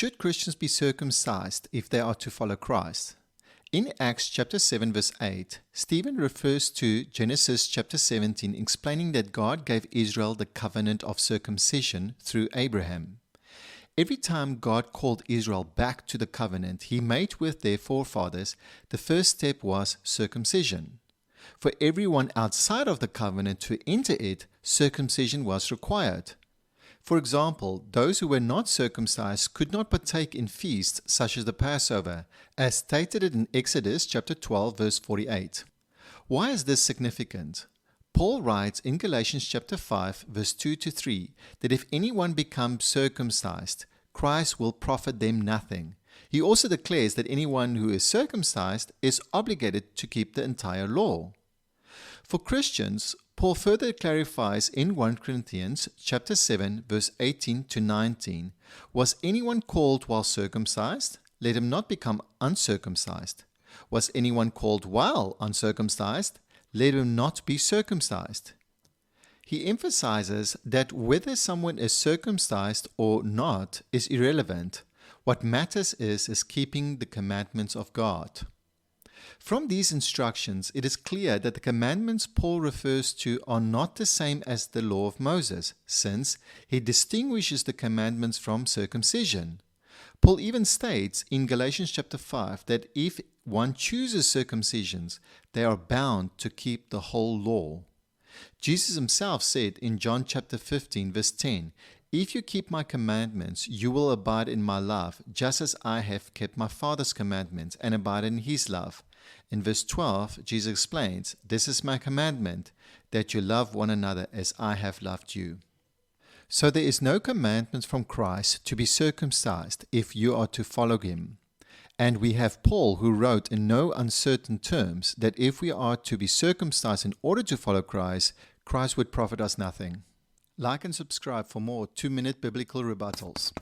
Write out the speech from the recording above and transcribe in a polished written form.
Should Christians be circumcised if they are to follow Christ? In Acts chapter 7 verse 8, Stephen refers to Genesis chapter 17, explaining that God gave Israel the covenant of circumcision through Abraham. Every time God called Israel back to the covenant he made with their forefathers, the first step was circumcision. For everyone outside of the covenant to enter it, circumcision was required. For example, those who were not circumcised could not partake in feasts such as the Passover, as stated in Exodus chapter 12 verse 48. Why is this significant? Paul writes in Galatians chapter 5 verse 2 to 3 that if anyone becomes circumcised, Christ will profit them nothing. He also declares that anyone who is circumcised is obligated to keep the entire law. For Christians, Paul further clarifies in 1 Corinthians chapter 7 verse 18 to 19, was anyone called while circumcised? Let him not become uncircumcised. Was anyone called while uncircumcised? Let him not be circumcised. He emphasizes that whether someone is circumcised or not is irrelevant. What matters is keeping the commandments of God. From these instructions, it is clear that the commandments Paul refers to are not the same as the law of Moses, since he distinguishes the commandments from circumcision. Paul even states in Galatians chapter 5 that if one chooses circumcisions, they are bound to keep the whole law. Jesus himself said in John chapter 15 verse 10, "If you keep my commandments, you will abide in my love, just as I have kept my Father's commandments and abide in his love." In verse 12, Jesus explains, "This is my commandment, that you love one another as I have loved you." So there is no commandment from Christ to be circumcised if you are to follow him. And we have Paul who wrote in no uncertain terms that if we are to be circumcised in order to follow Christ, Christ would profit us nothing. Like and subscribe for more 2-minute biblical rebuttals.